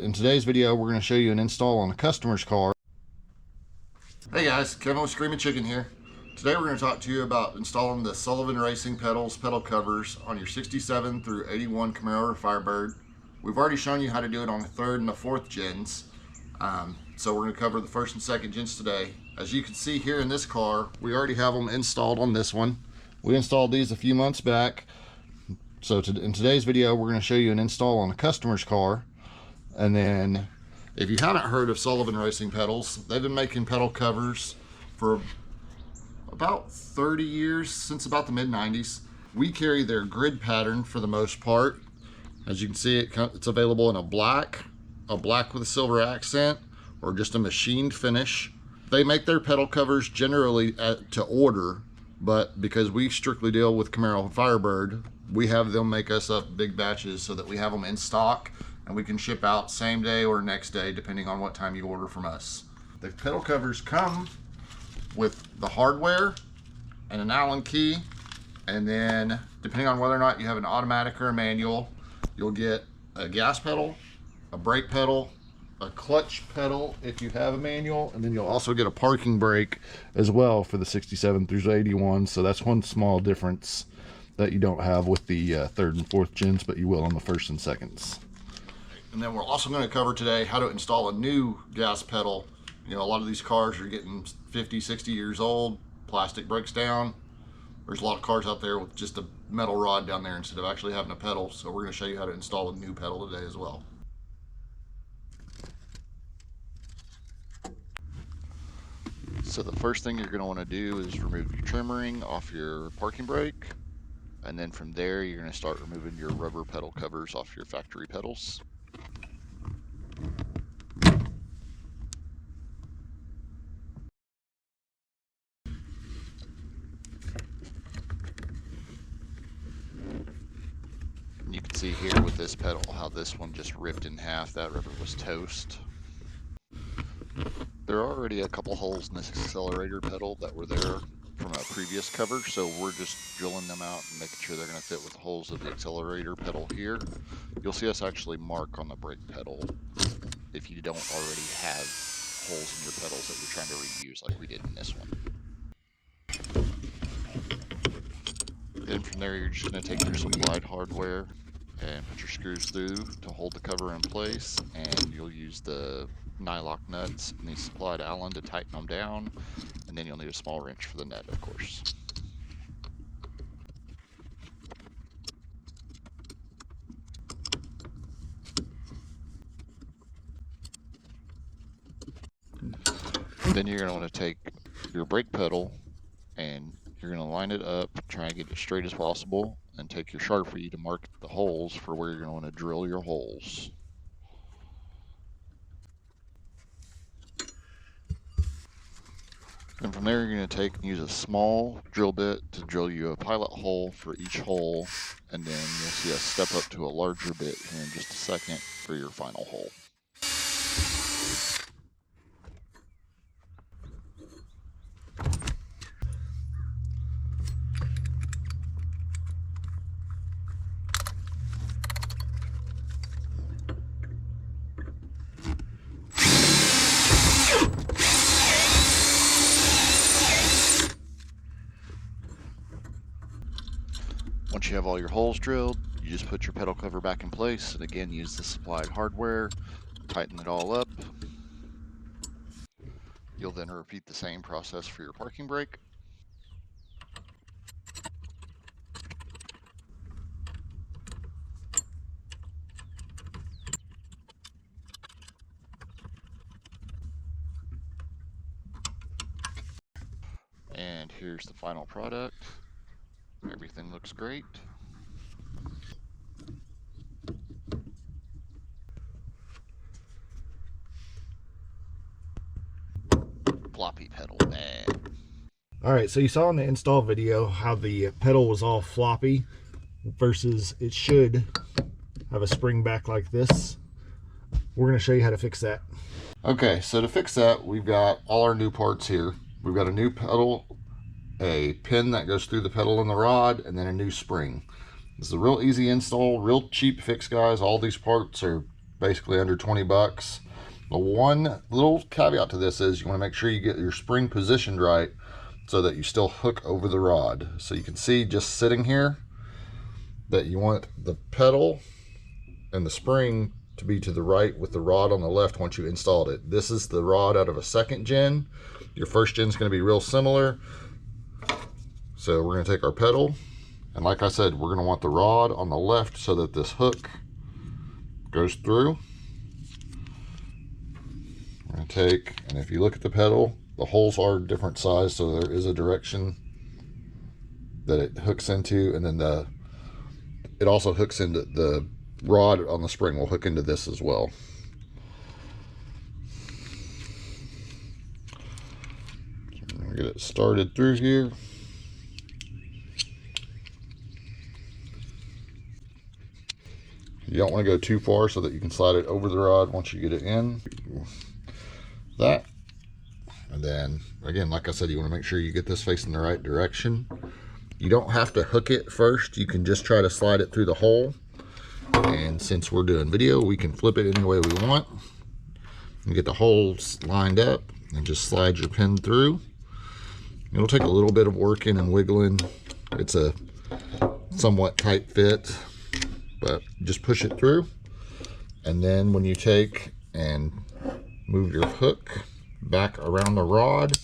In today's video, we're going to show you an install on a customer's car. Hey guys, Kevin with Screaming Chicken here. Today we're going to talk to you about installing the Srpracing pedals, pedal covers on your 67 through 81 Camaro or Firebird. We've already shown you how to do it on the 3rd and the 4th gens. So we're going to cover the 1st and 2nd gens today. As you can see here in this car, we already have them installed on this one. We installed these a few months back. So in today's video, we're going to show you an install on a customer's car. And then, if you haven't heard of Srpracing pedals, they've been making pedal covers for about 30 years, since about the mid-90s. We carry their grid pattern for the most part. As you can see, it's available in a black with a silver accent, or just a machined finish. They make their pedal covers generally to order, but because we strictly deal with Camaro and Firebird, we have them make us up big batches so that we have them in stock and we can ship out same day or next day depending on what time you order from us. The pedal covers come with the hardware and an Allen key, and then depending on whether or not you have an automatic or a manual, you'll get a gas pedal, a brake pedal, a clutch pedal if you have a manual, and then you'll also get a parking brake as well for the 67 through 81. So that's one small difference that you don't have with the 3rd and 4th gens, but you will on the 1st and 2nds. And then we're also going to cover today how to install a new gas pedal. You know, a lot of these cars are getting 50, 60 years old, plastic breaks down. There's a lot of cars out there with just a metal rod down there instead of actually having a pedal. So we're going to show you how to install a new pedal today as well. So the first thing you're going to want to do is remove your trim ring off your parking brake. And then from there, you're going to start removing your rubber pedal covers off your factory pedals. And you can see here with this pedal how this one just ripped in half. That rubber was toast. There are already a couple holes in this accelerator pedal that were there from a previous cover, so we're just drilling them out and making sure they're going to fit with the holes of the accelerator pedal here. You'll see us actually mark on the brake pedal if you don't already have holes in your pedals that you're trying to reuse like we did in this one. Then from there, you're just going to take your supplied hardware and put your screws through to hold the cover in place, and you'll use the nylock nuts and the supplied Allen to tighten them down, and then you'll need a small wrench for the nut, of course. Then you're going to want to take your brake pedal and you're going to line it up, try and get it straight as possible, and take your Sharpie to mark the holes for where you're going to want to drill your holes. And from there, you're going to take and use a small drill bit to drill you a pilot hole for each hole, and then you'll see us step up to a larger bit here in just a second for your final hole. Once you have all your holes drilled, you just put your pedal cover back in place, and again use the supplied hardware, tighten it all up. You'll then repeat the same process for your parking brake. And here's the final product. Everything looks great. Floppy pedal, man. Alright, so you saw in the install video how the pedal was all floppy versus it should have a spring back like this. We're going to show you how to fix that. Okay, so to fix that, we've got all our new parts here. We've got a new pedal, a pin that goes through the pedal and the rod, and then a new spring. This is a real easy install, real cheap fix, guys. All these parts are basically under 20 bucks. The one little caveat to this is you want to make sure you get your spring positioned right so that you still hook over the rod. So you can see just sitting here that you want the pedal and the spring to be to the right with the rod on the left once you installed it. This is the rod out of a second gen. Your first gen is going to be real similar. So we're going to take our pedal, and like I said, we're going to want the rod on the left so that this hook goes through. We're going to take, and if you look at the pedal, the holes are different size, so there is a direction that it hooks into, and then it also hooks into the rod on the spring will hook into this as well. So we're going to get it started through here. You don't want to go too far so that you can slide it over the rod once you get it in. That. And then, again, like I said, you want to make sure you get this facing the right direction. You don't have to hook it first. You can just try to slide it through the hole. And since we're doing video, we can flip it any way we want. You get the holes lined up and just slide your pin through. It'll take a little bit of working and wiggling. It's a somewhat tight fit, but just push it through. And then when you take and move your hook back around the rod,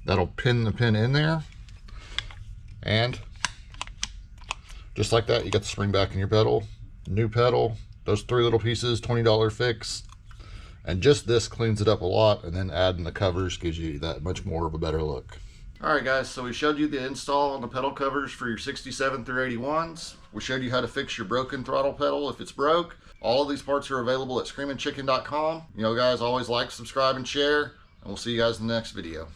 that'll pin the pin in there. And just like that, you got the spring back in your pedal. New pedal, those 3 little pieces, $20 fix. And just this cleans it up a lot, and then adding the covers gives you that much more of a better look. All right, guys, so we showed you the install on the pedal covers for your 67 through 81s. We showed you how to fix your broken throttle pedal if it's broke. All of these parts are available at screamingchicken.com. You know, guys, always like, subscribe, and share, and we'll see you guys in the next video.